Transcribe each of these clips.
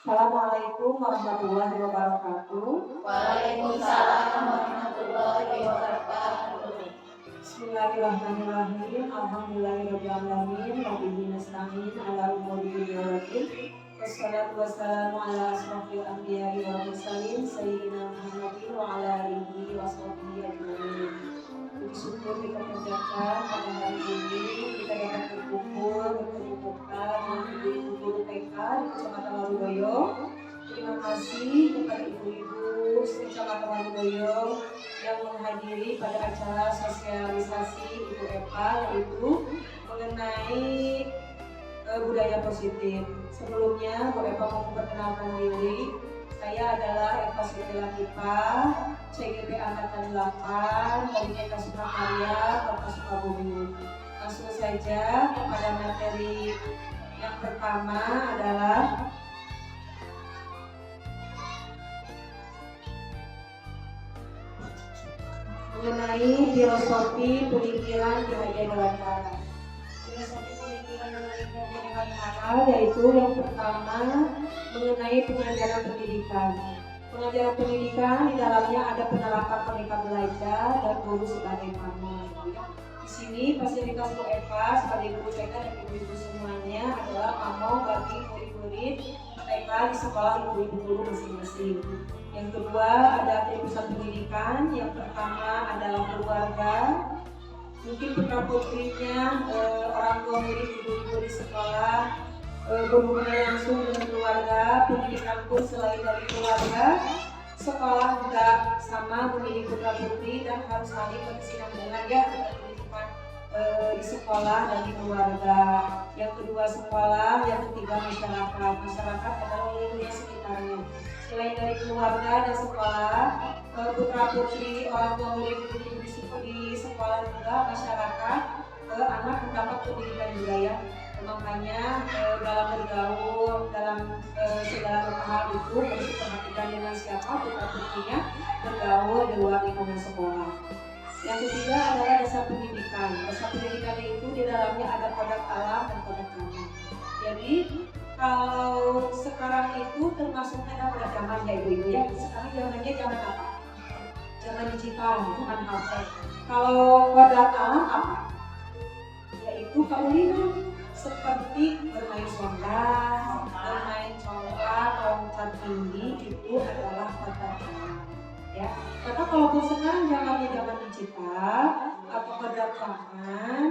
Assalamualaikum warahmatullahi wabarakatuh. Waalaikumsalam warahmatullahi wabarakatuh. Bismillahirrahmanirrahim. Alhamdulillahirabbil alamin. Wa bihi nasta'in ala umuri dunya waddin. Wassalatu wassalamu ala asrofil anbiya'i wal mursalin sayyidina Muhammadin wa ala alihi wa sahbihi ajmain. Puji syukur kita panjatkan pada hari ini kita dapat berkumpul dengan ibu-ibu TK di Kecamatan Waludoyo. Terima kasih kepada ibu-ibu Kecamatan Waludoyo yang menghadiri pada acara sosialisasi Ibu Eva, yaitu mengenai budaya positif. Sebelumnya Bu Eva mau memperkenalkan diri. Saya adalah Eva Siti Latifah, CGP Angkatan 8 dari TK Sukakarya, Kota Sukabumi. Langsung saja kepada materi yang pertama adalah mengenai filosofi pemikiran Yahya Dewantara. Filosofi pemikiran Yahya Dewantara yaitu yang pertama mengenai pengajaran pendidikan. Pengajaran pendidikan di dalamnya ada penerapan Merdeka Belajar dan guru sebagai partner. Di sini fasilitas Bu Eva sebagai guru TK dan ibu-ibu semuanya adalah pamong bagi murid-murid TK di sekolah ibu-ibu guru masing-masing. Yang kedua ada pusat pendidikan. Yang pertama adalah keluarga. Mungkin putra putrinya orang tua murid ibu-ibu di sekolah berhubungan langsung dengan keluarga. Pendidikan pun selain dari keluarga, sekolah juga sama memiliki putra putri dan harus saling berkesinambungan ya pendidikan di sekolah dan di keluarga. Yang kedua sekolah, yang ketiga masyarakat. Masyarakat adalah lingkungan sekitarnya. Selain dari keluarga dan sekolah, putra putri orang tua murid di sekolah juga masyarakat, anak mendapat pendidikan budaya. Makanya dalam bergaul, dalam segala hal itu harus diperhatikan dengan siapa putra putrinya bergaul di luar lingkungan sekolah. Yang ketiga adalah dasar pendidikan. Dasar pendidikan itu di dalamnya ada kodrat alam dan kodrat zaman. Jadi kalau sekarang itu termasuknya pada zaman ya ibu-ibu ya. Sekarang zamannya zaman apa? Zaman digital, bukan HP. Kalau kodrat alam apa? Yaitu kaulinan, seperti bermain sonda, bermain congklak, loncat tinggi, itu adalah kodrat alam. Ya, karena kalaupun sekarang zamannya zaman digital atau kodrat zaman,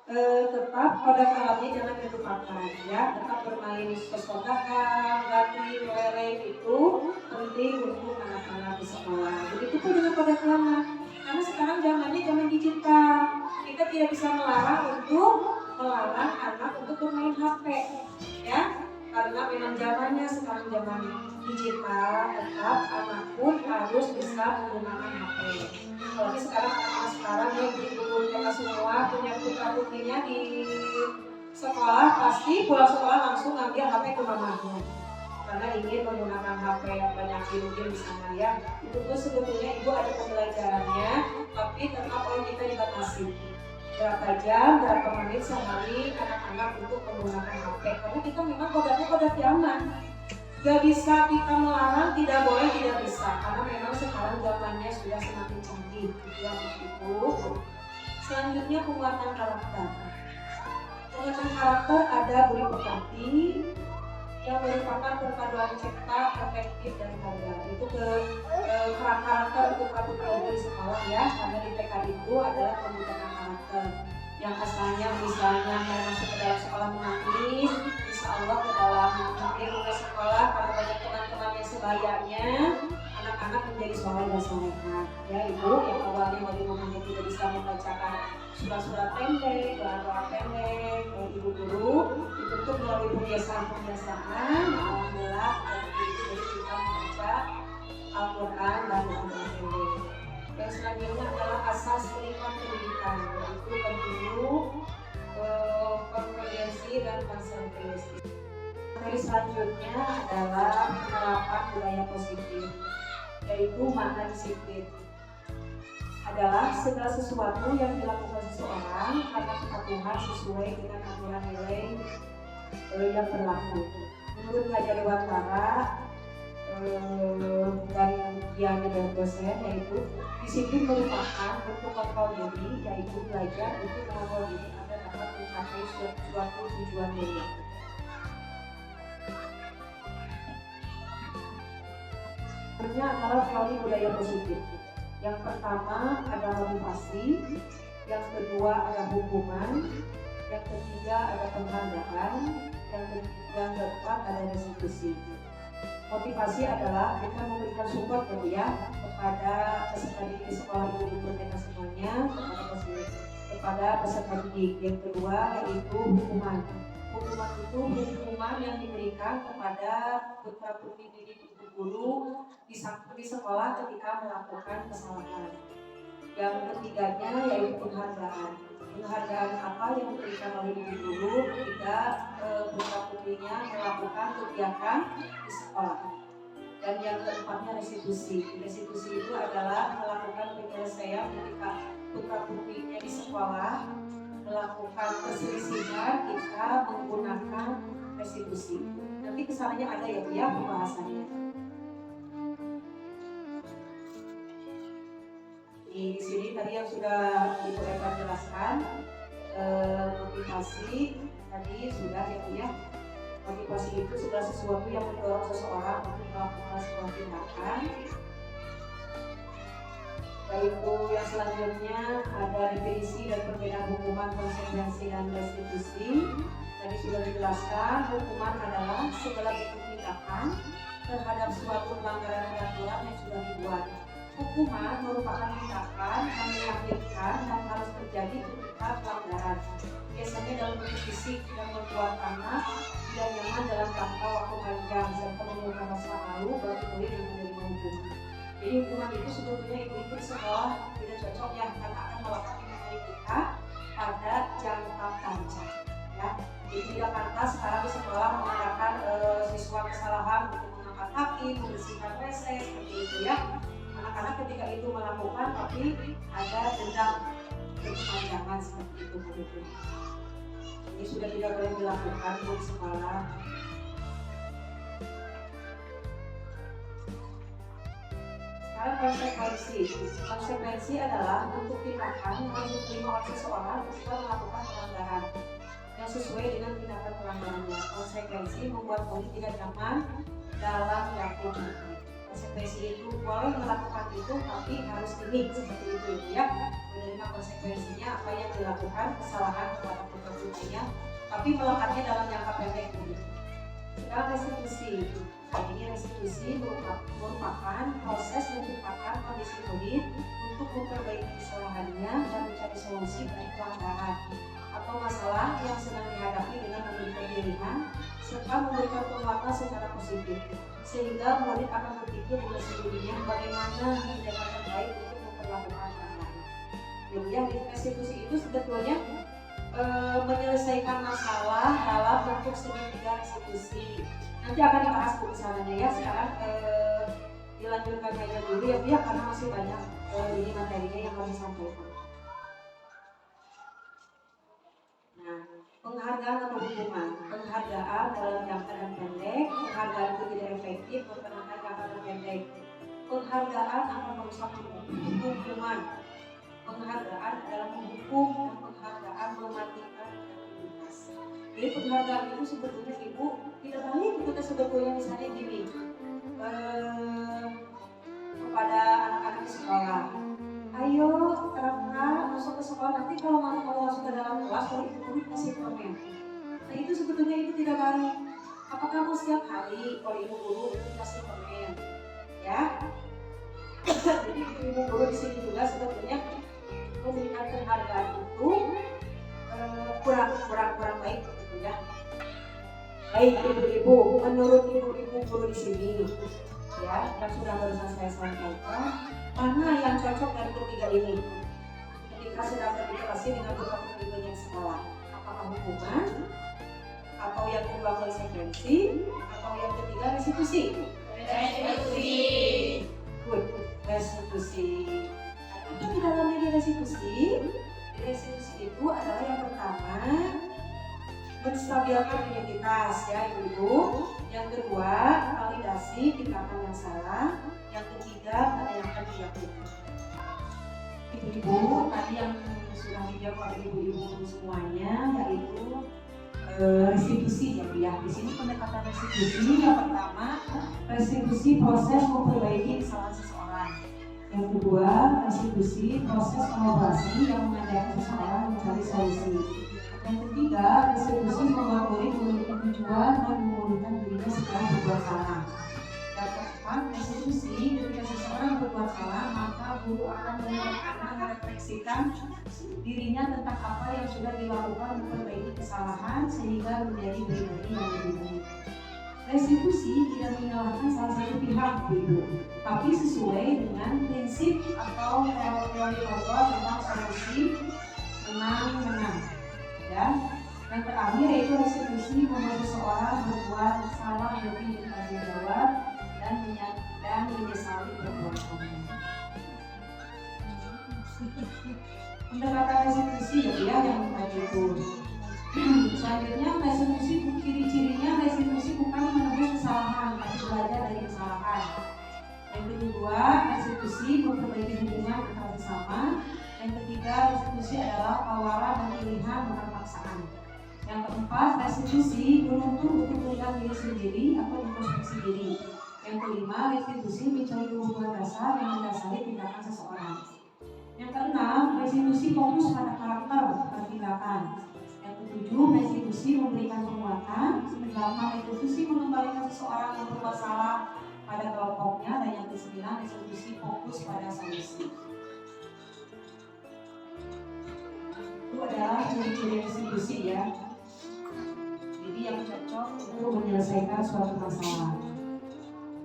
tetap kodrat alamnya jangan dilupakan ya. Tetap bermain sesodakan, latih, lereng itu penting untuk anak-anak di sekolah. Begitu pun dengan kodrat lama, karena sekarang zamannya zaman digital. Kita tidak bisa melarang anak untuk bermain HP ya, karena memang zamannya sekarang zaman digital. Tetap anak pun harus bisa menggunakan HP. Apalagi sekarang anak-anak sekarang ya ibu-ibu TK semua punya putra putrinya di sekolah, pasti pulang sekolah langsung ngambil HP ke mamanya karena ingin menggunakan HP yang banyak game di sana ya. Itu tuh sebetulnya ibu ada pembelajarannya, tapi tetap oleh kita dibatasi berapa jam, berapa menit sehari anak-anak untuk menggunakan HP. Karena kita memang kodratnya kodrat zaman. Gak bisa kita melarang, tidak boleh, tidak bisa. Karena memang sekarang zamannya sudah semakin canggih. Itu. Selanjutnya penguatan karakter. Penguatan karakter ada budi pekerti yang merupakan perpaduan cipta, efektif dan karya. Itu karakter untuk putra di sekolah ya. Karena di TK itu adalah pembentukan karakter. Yang asalnya misalnya mau masuk ke dalam sekolah menangis, insya Allah ke dalam lingkungan sekolah karena banyak teman-temannya sebayanya, anak-anak menjadi soleh dan solehah. Ya ibu yang awalnya bagaimana tidak bisa membacakan surat-surat pendek, doa-doa pendek, ibu guru dituntut melalui pembiasaan, alhamdulillah dari itu jadi kita membaca Al-Quran dan doa-doa pendek. Yang selanjutnya adalah asas kelima pendidikan, yaitu continue, konvergensi dan konsentrasi. Materi selanjutnya adalah penerapan budaya positif, yaitu makna disiplin. Adalah segala sesuatu yang dilakukan seseorang karena kepatuhan sesuai dengan aturan nilai yang berlaku. menurut Raja Dewantara dan yang dari dosen, yaitu disiplin merupakan bentuk kontrol diri, yaitu belajar untuk mengontrol diri agar dapat mencapai suatu tujuan diri. Sebenarnya adalah teori budaya positif. Yang pertama ada motivasi, yang kedua ada hukuman, yang ketiga ada penghargaan, yang keempat ada restitusi. Motivasi adalah kita memberikan support kepada peserta didik di sekolah ibu mereka semuanya, kepada peserta didik. Yang kedua yaitu hukuman. Hukuman itu hukuman yang diberikan kepada putra putri didik guru di sekolah ketika melakukan kesalahan. Yang ketiganya yaitu penghargaan. Penghargaan apa yang diberikan oleh ibu guru ketika putra putrinya melakukan kegiatan di sekolah. Dan yang keempatnya restitusi. Restitusi itu adalah melakukan penyelesaian ketika putra putrinya di sekolah melakukan perselisihan, kita menggunakan restitusi. Nanti kesananya ada ya pembahasannya. Di sini tadi yang sudah Ibu Eva jelaskan, motivasi tadi sudah ya. Motivasi itu sudah sesuatu yang mendorong seseorang untuk melakukan sebuah tindakan. Yaitu yang selanjutnya ada definisi dan perbedaan hukuman, konsekuensi dan restitusi. Tadi sudah dijelaskan, hukuman adalah segala bentuk tindakan terhadap suatu pelanggaran peraturan yang sudah dibuat. Hukuman merupakan tindakan yang menyakitkan dan harus terjadi ketika pelanggaran. Biasanya dalam bentuk fisik yang membuat anak tidak nyaman dalam jangka waktu panjang serta menimbulkan rasa malu bagi murid yang menerima hukuman. Jadi hukuman itu sebetulnya ibu-ibu di sekolah tidak cocok ya, karena akan melekat di memori kita pada jangka panjang. Ya, jadi tidak pantas sekarang di sekolah mengadakan siswa kesalahan untuk mengangkat kaki, membersihkan WC seperti itu ya. Anak-anak ketika itu melakukan tapi ada dendam berkepanjangan seperti itu begitu. Ini sudah tidak boleh dilakukan di sekolah. Sekarang konsekuensi adalah untuk tindakan yang harus diterima oleh seseorang ketika melakukan pelanggaran yang sesuai dengan tindakan pelanggarannya. Konsekuensi membuat murid tidak nyaman dalam waktu nanti. Konsekuensi itu boleh melakukan itu tapi harus ini seperti itu ya, menerima konsekuensinya apa yang dilakukan kesalahan kepada putra putrinya, tapi melekatnya dalam jangka pendek begitu. Sekarang restitusi. Ini restitusi merupakan proses menciptakan kondisi murid untuk memperbaiki kesalahannya dan mencari solusi dari pelanggaran atau masalah yang sedang dihadapi dengan memberikan pilihan serta memberikan penguatan secara positif, sehingga murid akan berpikir dengan sendirinya bagaimana tindakan terbaik untuk memperlakukan pelanggaran. Jadi yang restitusi itu sebetulnya menyelesaikan masalah dalam bentuk segitiga restitusi. Nanti akan dibahas kebesarannya ya. Sekarang dilanjutkan aja dulu ya Bu ya, karena masih banyak ini materinya yang harus disampaikan. Nah, penghargaan atau hukuman. Penghargaan dalam jangka dan pendek. Penghargaan itu tidak efektif mempertahankan jangka terpendek. Penghargaan akan merusak hukuman. Penghargaan adalah menghukum dan penghargaan mematikan aktivitas. Jadi penghargaan itu sebetulnya ibu tidak baik kita sebetulnya misalnya gini kepada anak-anak di sekolah. Ayo Rafka masuk ke sekolah, nanti kalau mau masuk ke dalam kelas kalau ibu guru kasih permen. Nah itu sebetulnya itu tidak baik. Apa kamu setiap hari kalau ibu guru itu kasih permen ya? Jadi ibu guru di sini juga sebetulnya memberikan penghargaan itu kurang baik gitu ya. Baik ibu-ibu, menurut ibu-ibu guru di sini ya, yang sudah barusan saya sampaikan, mana yang cocok dari ketiga ini ketika sedang berinteraksi dengan putra putri yang sekolah? Apakah hukuman, atau yang kedua konsekuensi, atau yang ketiga restitusi? Restitusi. Good, restitusi. Apa di dalamnya di restitusi? Restitusi itu adalah yang pertama menstabilkan identitas ya ibu. Yang kedua, validasi tindakan yang salah. Yang ketiga, menanyakan keyakinan. Ibu-ibu tadi yang sudah dijawab oleh ibu-ibu semuanya, yaitu restitusi ya Bu ya. Di sini pendekatan restitusi yang pertama, restitusi proses memperbaiki kesalahan seseorang. Yang kedua, restitusi proses kolaborasi yang mengajak seseorang mencari solusi. Yang ketiga, restitusi membuat murid memiliki tujuan dan memulihkan dirinya setelah berbuat salah. Yang keempat, restitusi ketika seseorang berbuat salah, maka guru akan merefleksikan dirinya tentang apa yang sudah dilakukan memperbaiki kesalahan sehingga menjadi pribadi yang lebih baik. Restitusi tidak menyalahkan salah satu pihak, ibu, tapi sesuai dengan prinsip atau teori tentang solusi menang-menang. Ya, yang terakhir yaitu restitusi membuat seseorang berbuat salah lebih bertanggung jawab dan menyesali perbuatannya. Pendekatan restitusi ya yang tadi itu. Selanjutnya restitusi, ciri-cirinya restitusi bukan menebus kesalahan, tapi belajar dari kesalahan. Yang kedua, restitusi memperbaiki hubungan antar sesama. Yang ketiga, restitusi adalah tawaran dan pilihan bukan paksaan. Yang keempat, restitusi menuntut untuk melihat diri sendiri atau introspeksi diri. Yang kelima, restitusi mencari hubungan dasar yang mendasari tindakan seseorang. Yang keenam, restitusi fokus pada karakter dan tindakan. Yang ketujuh, restitusi memberikan penguatan. Yang kedelapan, restitusi mengembalikan seseorang yang berbuat salah pada kelompoknya. Dan yang kesembilan, restitusi fokus pada solusi. Itu adalah ciri-ciri restitusi ya. Jadi yang cocok untuk menyelesaikan suatu masalah.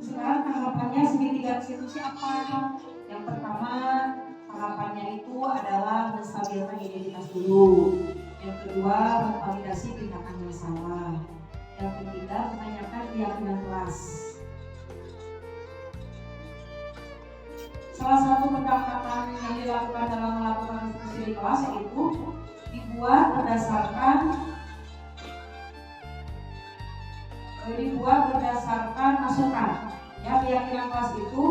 Sekarang tahapannya segitiga restitusi apa? Yang pertama, tahapannya itu adalah menstabilkan identitas dulu. Yang kedua, memvalidasi tindakan yang salah. Yang ketiga, menanyakan keyakinan kelas. Salah satu pendekatan yang dilakukan dalam melakukan restitusi di kelas yaitu dibuat berdasarkan masukan. Ya, keyakinan kelas itu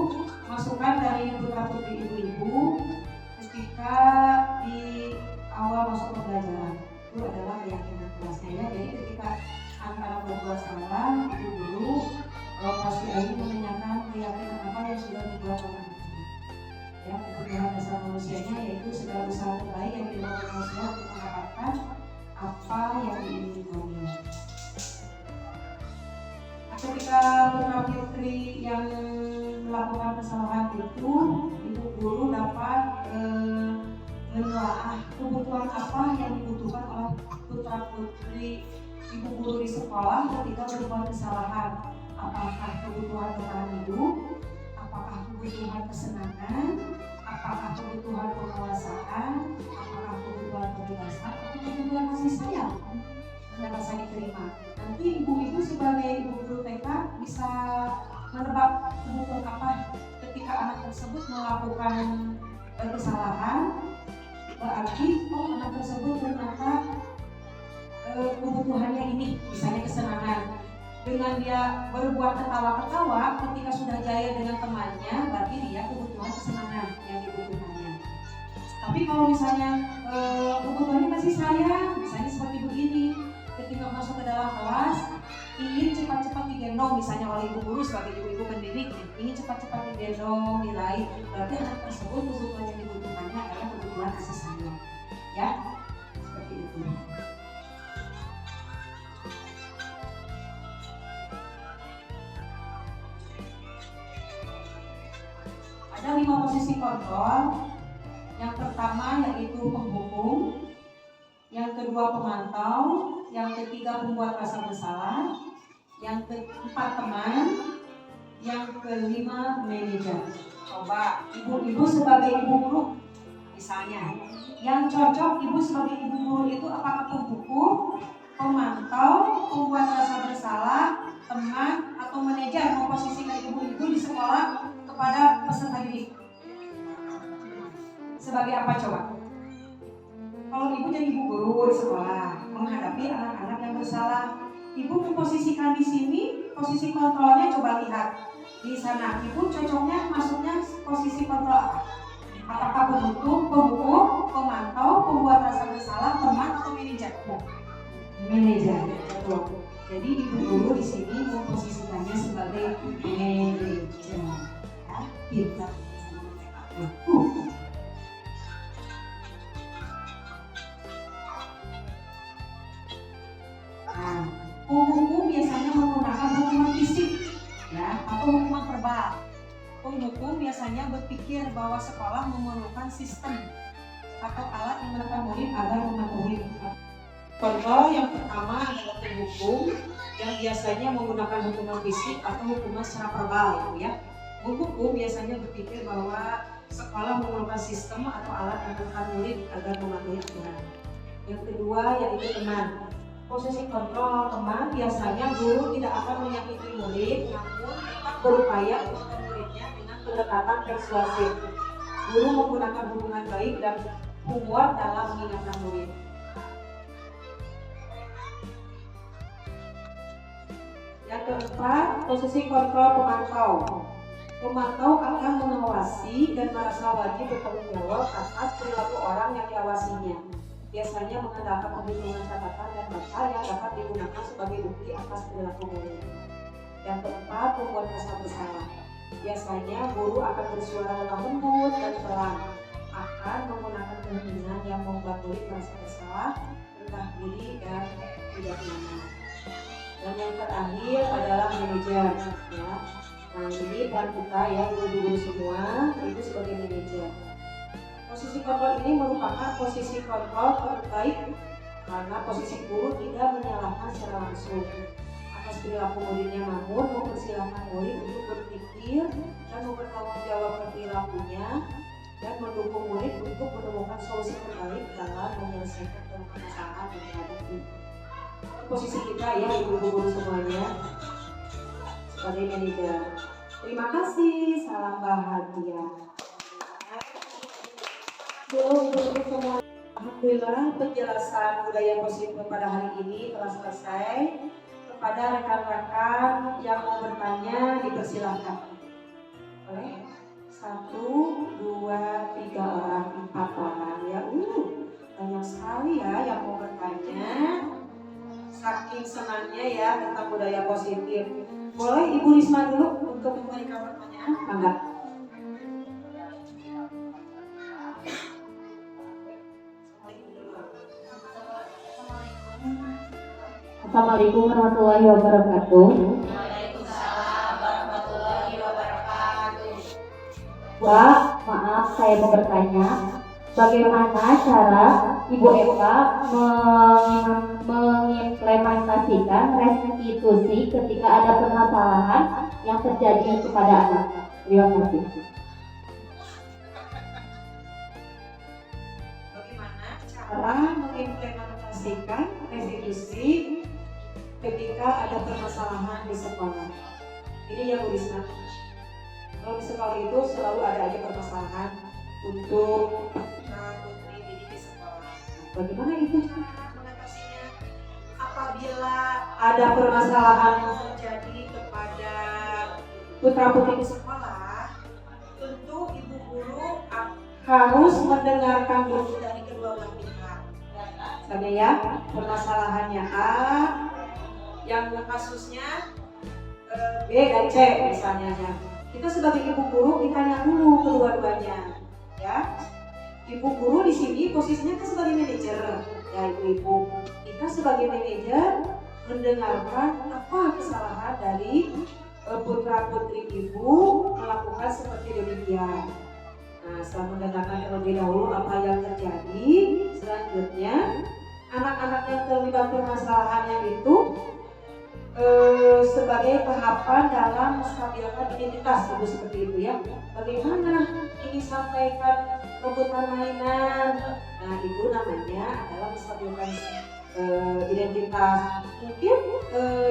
masukan dari putra-putri ibu-ibu ketika di awal masuk pembelajaran. Itu adalah keyakinan kelasnya ya. Jadi ketika antara berbuat salah, ibu guru pasti ini menanyakan keyakinan apa yang sudah dibuat oleh anak. Ya, kebutuhan dasar manusianya yaitu segala usaha terbaik yang dilakukan manusia untuk mendapatkan apa yang diinginkannya. Ketika putra-putri yang melakukan kesalahan itu, ibu guru dapat menelaah kebutuhan apa yang dibutuhkan oleh putra-putri ibu guru di sekolah ketika berbuat kesalahan. Apakah kebutuhan bertahan hidup, apakah kebutuhan kesenangan, apakah kebutuhan penguasaan, apakah kebutuhan kebebasan, atau kebutuhan kasih sayang dan rasa diterima. Nanti ibu-ibu sebagai ibu guru TK bisa menebak kebutuhan apa ketika anak tersebut melakukan kesalahan. Berarti anak tersebut ternyata kebutuhannya ini, misalnya kesenangan. Dengan dia berbuat ketawa-ketawa ketika sudah jaya dengan temannya, berarti dia kebutuhan kesenangan yang dibutuhkannya. Tapi kalau misalnya kebutuhannya kasih sayang, misalnya seperti begini, ketika masuk ke dalam kelas ingin cepat-cepat digendong misalnya oleh ibu guru sebagai ibu-ibu pendidik, ingin cepat-cepat digendong, diraih, berarti anak tersebut kebutuhan yang dibutuhkannya adalah kebutuhan kasih sayang. Ya, seperti itu. Ada 5 posisi kontrol. Yang pertama yaitu penghukum, yang kedua pemantau, yang ketiga pembuat rasa bersalah, yang keempat teman, yang kelima manajer. Coba ibu-ibu sebagai ibu guru misalnya, yang cocok ibu sebagai ibu guru itu apakah penghukum, pemantau, pembuat rasa bersalah, teman, atau manajer memposisikan ibu-ibu di sekolah kepada peserta didik? Sebagai apa coba? Kalau ibu jadi ibu guru di sekolah menghadapi anak-anak anak yang bersalah. Ibu memposisikan di sini, posisi kontrolnya coba lihat di sana. Ibu cocoknya masuknya posisi kontrol apa? Apakah pembuku, pemantau, pembuat rasa bersalah, teman atau manajer? Manajer, betul. Jadi ibu guru di sini memposisikannya sebagai manajer. Ya, kita. Nah, penghukum biasanya menggunakan hukuman fisik, ya, atau hukuman verbal. Penghukum biasanya berpikir bahwa sekolah memerlukan sistem atau alat yang menekan murid agar mematuhi. Contoh yang pertama adalah penghukum yang biasanya menggunakan hukuman fisik atau hukuman secara verbal, ya. Penghukum biasanya berpikir bahwa sekolah memerlukan sistem atau alat yang menekan murid agar mematuhi aturan. Yang kedua yaitu teman. Posisi kontrol teman biasanya guru tidak akan menyakiti murid, namun tetap berupaya untuk muridnya dengan pendekatan persuasif. Guru menggunakan hubungan baik dan humor dalam mengingatkan murid. Yang keempat, posisi kontrol pemantau. Pemantau akan mengawasi dan merasa wajib bertanggung jawab atas perilaku orang yang diawasinya. Biasanya mengandalkan perhitungan catatan dan baca yang dapat digunakan sebagai bukti atas perilaku murid. Yang keempat, pembuat rasa bersalah. Biasanya guru akan bersuara lemah lembut dan pelan, akan menggunakan keheningan yang membuat murid merasa bersalah, rendah diri dan tidak nyaman. Dan yang terakhir adalah manajer, ya. Nah, ini peran kita ya, guru-guru semua itu sebagai manajer. Posisi kontrol ini merupakan posisi kontrol terbaik karena posisi guru tidak menyalahkan secara langsung atas perilaku muridnya, namun mempersilahkan murid untuk berpikir dan mempertanggungjawabkan perilakunya dan mendukung murid untuk menemukan solusi terbaik dalam menyelesaikan permasalahan yang dihadapi. Posisi kita ya, ibu-guru semuanya sebagai manajer. Terima kasih, salam bahagia. Ibu-guru semua, alhamdulillah penjelasan budaya positif pada hari ini telah selesai. Kepada rekan-rekan yang mau bertanya dipersilahkan. Boleh? 1, 2, 3 orang, 4 orang ya. Banyak sekali ya yang mau bertanya. Saking senangnya ya tentang budaya positif. Boleh Ibu Risma dulu untuk memberikan pertanyaan? Enggak. Assalamualaikum warahmatullahi wabarakatuh. Waalaikumsalam warahmatullahi wabarakatuh. Mbak, maaf saya mau bertanya, bagaimana cara Ibu Eva mengimplementasikan restitusi ketika ada permasalahan yang terjadi kepada anak? Terima kasih. Bagaimana cara mengimplementasikan restitusi ketika ada permasalahan di sekolah? Ini ya Bu Risma. Kalau di sekolah itu selalu ada aja permasalahan untuk putri didik di sekolah. Bagaimana itu cara mengatasinya? Apabila ada permasalahan yang terjadi kepada putra putri di sekolah, tentu ibu guru harus mendengarkan dulu dari kedua belah pihak. Misalnya ya, permasalahannya A, yang kasusnya B dan C misalnya ya. Kita sebagai ibu guru ditanya dulu kedua-duanya, ya. Ibu guru di sini posisinya kan sebagai manajer, ya ibu-ibu. Kita sebagai manajer mendengarkan apa kesalahan dari putra putri ibu melakukan seperti demikian. Nah, setelah mendengarkan terlebih dahulu apa yang terjadi, selanjutnya anak-anak yang terlibat permasalahannya itu sebagai tahapan dalam menstabilkan identitas, ibu seperti itu ya. Bagaimana ini sampaikan rebutan mainan? Nah, itu namanya adalah menstabilkan identitas. Mungkin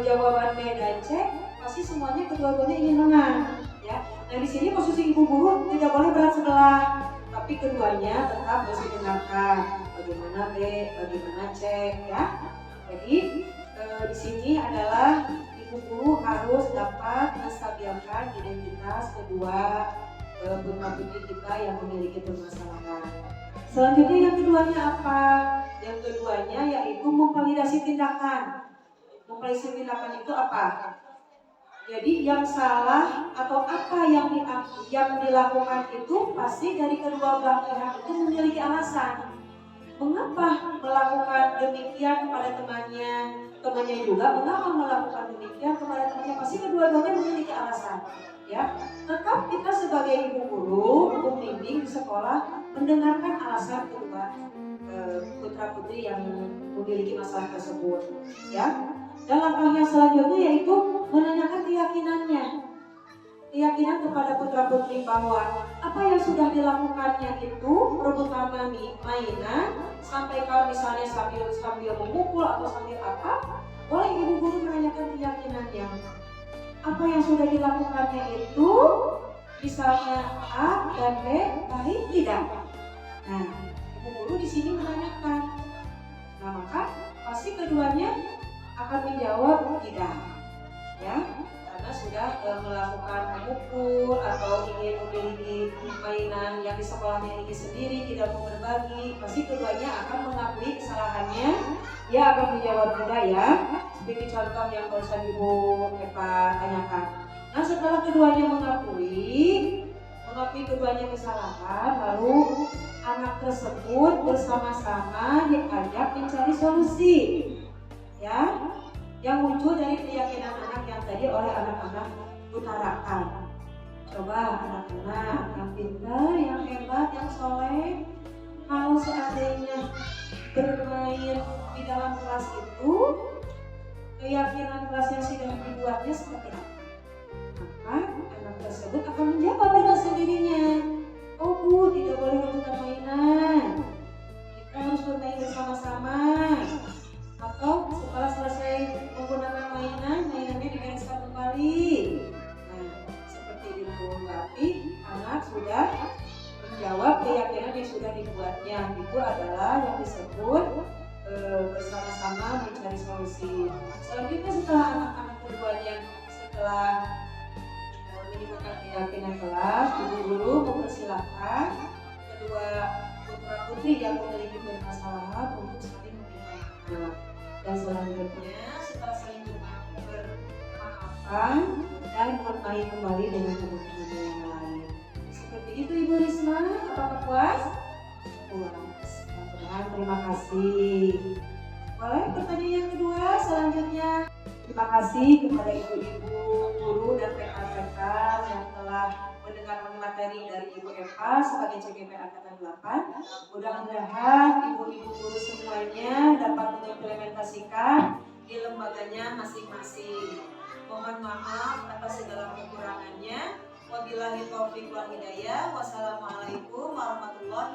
jawaban B dan C pasti semuanya kedua-duanya ingin menang, ya. Nah, di sini posisi ibu guru tidak boleh berat sebelah, tapi keduanya tetap harus didengarkan. Bagaimana B, bagaimana C, ya. Jadi di sini adalah ibu guru harus dapat menstabilkan identitas kedua putra-putri kita yang memiliki permasalahan. Selanjutnya yang keduanya apa? Yang keduanya yaitu memvalidasi tindakan. Memvalidasi tindakan itu apa? Jadi yang salah atau apa yang dilakukan itu pasti dari kedua belah pihak itu memiliki alasan. Mengapa melakukan demikian kepada temannya juga mengapa melakukan demikian kepada temannya, pasti kedua-duanya memiliki alasan. Ya, tetap kita sebagai ibu guru, pembimbing di sekolah mendengarkan alasan kedua putra putri yang memiliki masalah tersebut. Ya, dan langkah yang selanjutnya yaitu menanyakan keyakinan kepada putra putri bahwa apa yang sudah dilakukannya itu perebutan mainan sampai kalau misalnya sambil memukul atau sambil apa, boleh ibu guru menanyakan keyakinannya. Apa yang sudah dilakukannya itu misalnya A dan B baik tidak? Nah, ibu guru di sini menanyakan. Nah, maka pasti keduanya akan menjawab tidak, ya, karena sudah melakukan memukul atau ingin memiliki mainan yang di sekolahnya ini sendiri, tidak mau berbagi, pasti keduanya akan mengakui kesalahannya. Dia akan menjawab tidak, ya, seperti contoh yang barusan Ibu Eva tanyakan. Nah, setelah keduanya mengakui keduanya kesalahan, lalu anak tersebut bersama-sama diajak mencari solusi, ya, yang muncul dari keyakinan anak yang tadi oleh anak-anak utarakan. Coba anak-anak yang pintar, yang hebat, yang soleh, kalau seandainya bermain di dalam kelas itu, keyakinan kelas yang sudah dibuatnya seperti apa? Maka anak tersebut akan menjawab dengan sendirinya, oh Bu, tidak boleh rebutan mainan, kita harus bermain bersama-sama. Atau setelah selesai menggunakan mainannya dibereskan kembali. Nah, seperti itu. Berarti anak sudah menjawab keyakinan yang sudah dibuatnya. Itu adalah yang disebut bersama-sama mencari solusi. Selanjutnya setelah anak-anak keduanya menimbulkan keyakinan kelas, guru mempersilahkan kedua putra putri yang memiliki permasalahan untuk saling meminta maaf. Dan selanjutnya setelah saling bermaafkan dan bermain kembali dengan teman-teman yang lain. Seperti itu Ibu Risma, apakah puas? Puas. Terima kasih. Boleh pertanyaan yang kedua selanjutnya. Terima kasih kepada ibu-ibu guru dan rekan-rekan yang telah mendengarkan materi dari Ibu Eva sebagai CGP Angkatan 8. Mudah-mudahan ibu-ibu guru semuanya dapat mengimplementasikan di lembaganya masing-masing. Mohon maaf atas segala kekurangannya. Wabillahi taufiq wal hidayah. Wassalamualaikum warahmatullahi